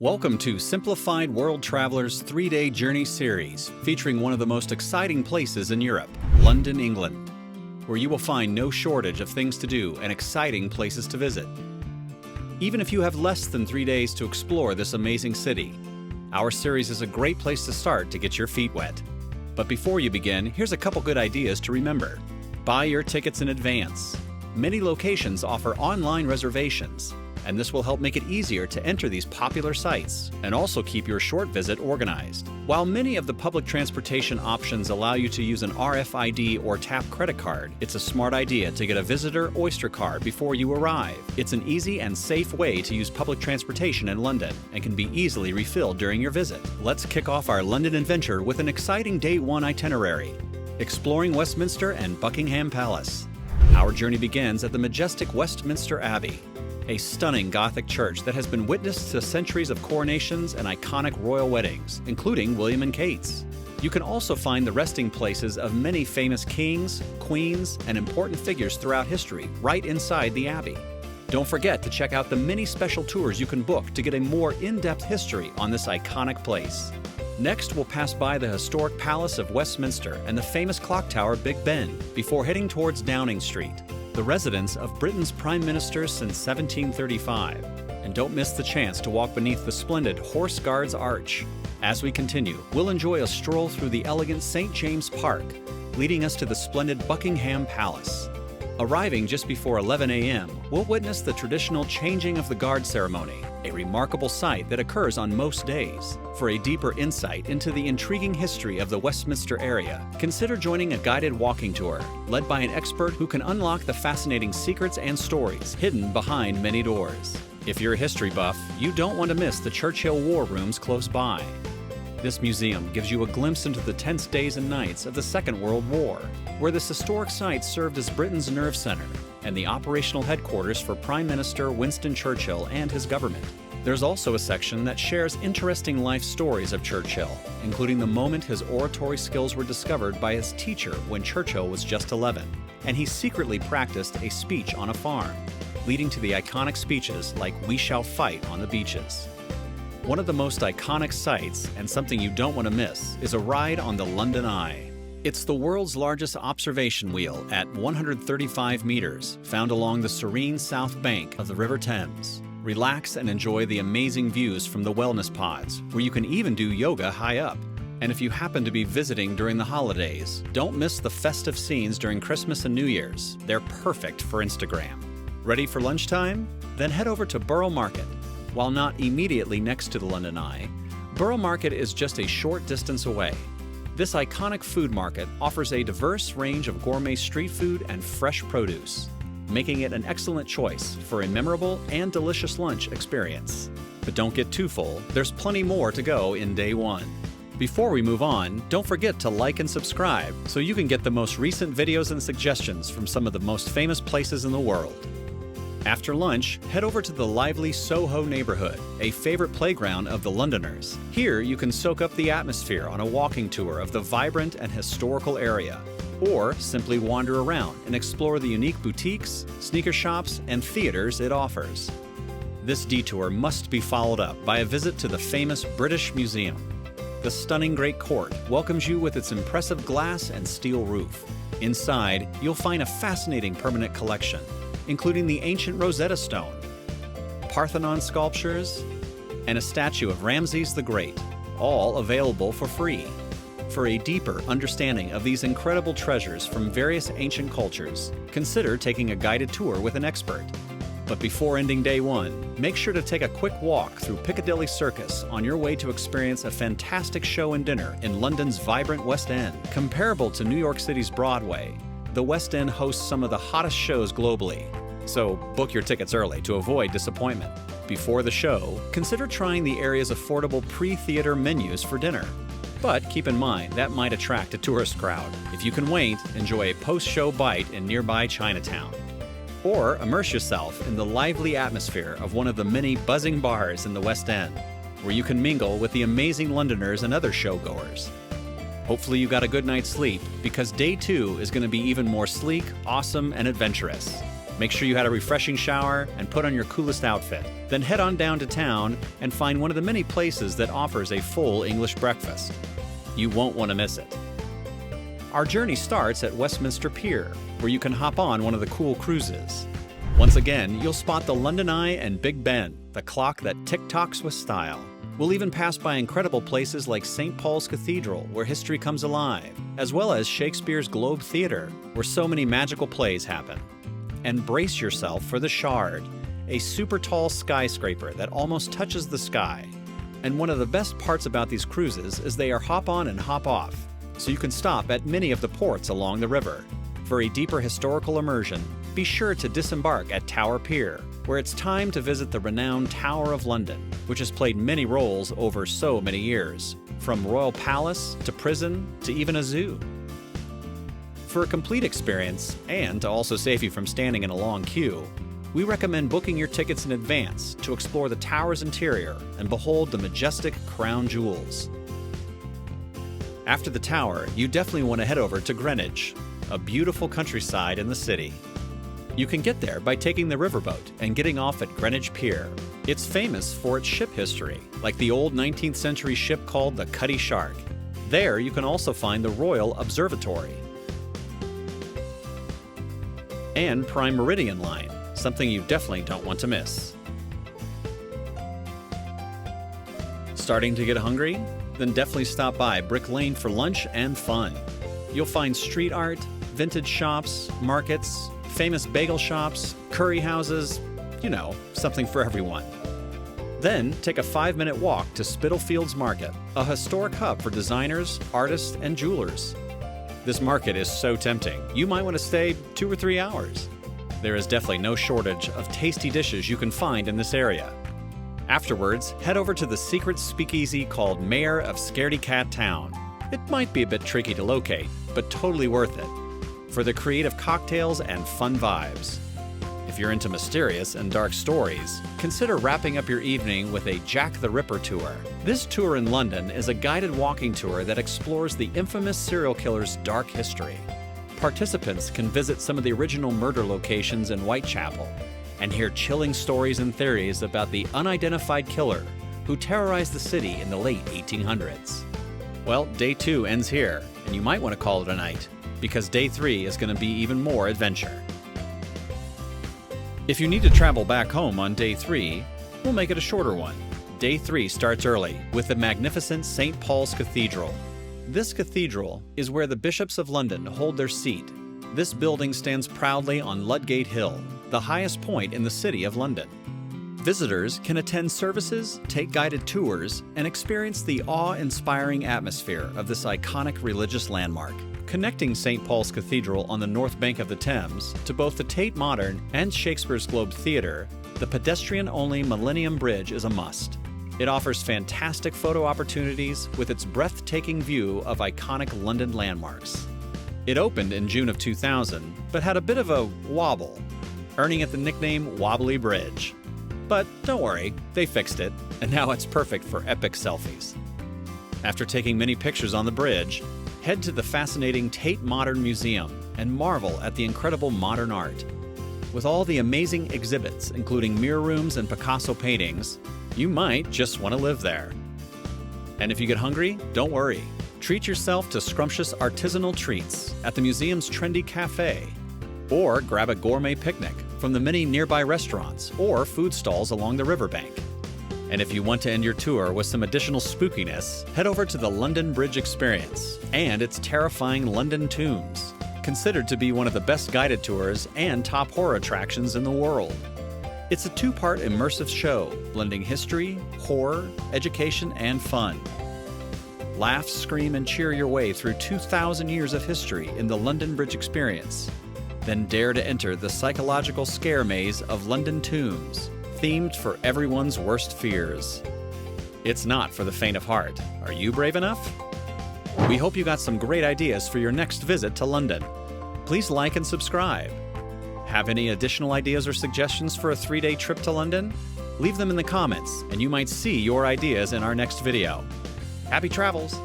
Welcome to Simplified World Traveler's 3-day journey series, featuring one of the most exciting places in Europe, London, England, where you will find no shortage of things to do and exciting places to visit. Even if you have less than 3 days to explore this amazing city, our series is a great place to start to get your feet wet. But before you begin, here's a couple good ideas to remember. Buy your tickets in advance. Many locations offer online reservations, and this will help make it easier to enter these popular sites and also keep your short visit organized. While many of the public transportation options allow you to use an RFID or tap credit card, it's a smart idea to get a visitor Oyster card before you arrive. It's an easy and safe way to use public transportation in London and can be easily refilled during your visit. Let's kick off our London adventure with an exciting Day 1 itinerary, exploring Westminster and Buckingham Palace. Our journey begins at the majestic Westminster Abbey, a stunning Gothic church that has been witness to centuries of coronations and iconic royal weddings, including William and Kate's. You can also find the resting places of many famous kings, queens, and important figures throughout history right inside the abbey. Don't forget to check out the many special tours you can book to get a more in-depth history on this iconic place. Next, we'll pass by the historic Palace of Westminster and the famous clock tower Big Ben before heading towards Downing Street, the residence of Britain's Prime Minister since 1735. And don't miss the chance to walk beneath the splendid Horse Guards Arch. As we continue, we'll enjoy a stroll through the elegant St. James Park, leading us to the splendid Buckingham Palace. Arriving just before 11 a.m., we'll witness the traditional changing of the guard ceremony, a remarkable sight that occurs on most days. For a deeper insight into the intriguing history of the Westminster area, consider joining a guided walking tour led by an expert who can unlock the fascinating secrets and stories hidden behind many doors. If you're a history buff, you don't want to miss the Churchill War Rooms close by. This museum gives you a glimpse into the tense days and nights of the Second World War, where this historic site served as Britain's nerve center and the operational headquarters for Prime Minister Winston Churchill and his government. There's also a section that shares interesting life stories of Churchill, including the moment his oratory skills were discovered by his teacher when Churchill was just 11, and he secretly practiced a speech on a farm, leading to the iconic speeches like "We shall fight on the beaches." One of the most iconic sights, and something you don't want to miss, is a ride on the London Eye. It's the world's largest observation wheel at 135 meters, found along the serene south bank of the River Thames. Relax and enjoy the amazing views from the wellness pods, where you can even do yoga high up. And if you happen to be visiting during the holidays, don't miss the festive scenes during Christmas and New Year's. They're perfect for Instagram. Ready for lunchtime? Then head over to Borough Market. While not immediately next to the London Eye, Borough Market is just a short distance away. This iconic food market offers a diverse range of gourmet street food and fresh produce, making it an excellent choice for a memorable and delicious lunch experience. But don't get too full, there's plenty more to go in Day 1. Before we move on, don't forget to like and subscribe so you can get the most recent videos and suggestions from some of the most famous places in the world. After lunch, head over to the lively Soho neighborhood, a favorite playground of the Londoners. Here, you can soak up the atmosphere on a walking tour of the vibrant and historical area, or simply wander around and explore the unique boutiques, sneaker shops, and theaters it offers. This detour must be followed up by a visit to the famous British Museum. The stunning Great Court welcomes you with its impressive glass and steel roof. Inside, you'll find a fascinating permanent collection, including the ancient Rosetta Stone, Parthenon sculptures, and a statue of Ramses the Great, all available for free. For a deeper understanding of these incredible treasures from various ancient cultures, consider taking a guided tour with an expert. But before ending Day 1, make sure to take a quick walk through Piccadilly Circus on your way to experience a fantastic show and dinner in London's vibrant West End. Comparable to New York City's Broadway, the West End hosts some of the hottest shows globally, so book your tickets early to avoid disappointment. Before the show, consider trying the area's affordable pre-theater menus for dinner. But keep in mind, that might attract a tourist crowd. If you can wait, enjoy a post-show bite in nearby Chinatown. Or immerse yourself in the lively atmosphere of one of the many buzzing bars in the West End, where you can mingle with the amazing Londoners and other showgoers. Hopefully you got a good night's sleep, because Day 2 is going to be even more sleek, awesome, and adventurous. Make sure you had a refreshing shower and put on your coolest outfit. Then head on down to town and find one of the many places that offers a full English breakfast. You won't want to miss it. Our journey starts at Westminster Pier, where you can hop on one of the cool cruises. Once again, you'll spot the London Eye and Big Ben, the clock that tick-tocks with style. We'll even pass by incredible places like St. Paul's Cathedral, where history comes alive, as well as Shakespeare's Globe Theatre, where so many magical plays happen. And brace yourself for the Shard, a super tall skyscraper that almost touches the sky. And one of the best parts about these cruises is they are hop on and hop off, so you can stop at many of the ports along the river. For a deeper historical immersion, be sure to disembark at Tower Pier, where it's time to visit the renowned Tower of London, which has played many roles over so many years, from royal palace to prison to even a zoo. For a complete experience, and to also save you from standing in a long queue, we recommend booking your tickets in advance to explore the tower's interior and behold the majestic crown jewels. After the tower, you definitely want to head over to Greenwich, a beautiful countryside in the city. You can get there by taking the riverboat and getting off at Greenwich Pier. It's famous for its ship history, like the old 19th century ship called the Cutty Shark. There you can also find the Royal Observatory and Prime Meridian Line, something you definitely don't want to miss. Starting to get hungry? Then definitely stop by Brick Lane for lunch and fun. You'll find street art, vintage shops, markets, famous bagel shops, curry houses, something for everyone. Then take a 5-minute walk to Spitalfields Market, a historic hub for designers, artists, and jewelers. This market is so tempting, you might want to stay 2 or 3 hours. There is definitely no shortage of tasty dishes you can find in this area. Afterwards, head over to the secret speakeasy called Mayor of Scaredy Cat Town. It might be a bit tricky to locate, but totally worth it, for the creative cocktails and fun vibes. If you're into mysterious and dark stories, consider wrapping up your evening with a Jack the Ripper tour. This tour in London is a guided walking tour that explores the infamous serial killer's dark history. Participants can visit some of the original murder locations in Whitechapel and hear chilling stories and theories about the unidentified killer who terrorized the city in the late 1800s. Well, day 2 ends here, and you might want to call it a night, because day 3 is going to be even more adventure. If you need to travel back home on day 3, we'll make it a shorter one. Day 3 starts early with the magnificent St. Paul's Cathedral. This cathedral is where the bishops of London hold their seat. This building stands proudly on Ludgate Hill, the highest point in the city of London. Visitors can attend services, take guided tours, and experience the awe-inspiring atmosphere of this iconic religious landmark. Connecting St. Paul's Cathedral on the north bank of the Thames to both the Tate Modern and Shakespeare's Globe Theatre, the pedestrian-only Millennium Bridge is a must. It offers fantastic photo opportunities with its breathtaking view of iconic London landmarks. It opened in June of 2000, but had a bit of a wobble, earning it the nickname Wobbly Bridge. But don't worry, they fixed it, and now it's perfect for epic selfies. After taking many pictures on the bridge, head to the fascinating Tate Modern Museum and marvel at the incredible modern art. With all the amazing exhibits, including mirror rooms and Picasso paintings, you might just want to live there. And if you get hungry, don't worry. Treat yourself to scrumptious artisanal treats at the museum's trendy cafe, or grab a gourmet picnic from the many nearby restaurants or food stalls along the riverbank. And if you want to end your tour with some additional spookiness, head over to the London Bridge Experience and its terrifying London Tombs, considered to be one of the best guided tours and top horror attractions in the world. It's a 2-part immersive show, blending history, horror, education, and fun. Laugh, scream, and cheer your way through 2,000 years of history in the London Bridge Experience. Then dare to enter the psychological scare maze of London Tombs, themed for everyone's worst fears. It's not for the faint of heart. Are you brave enough? We hope you got some great ideas for your next visit to London. Please like and subscribe. Have any additional ideas or suggestions for a 3-day trip to London? Leave them in the comments, and you might see your ideas in our next video. Happy travels!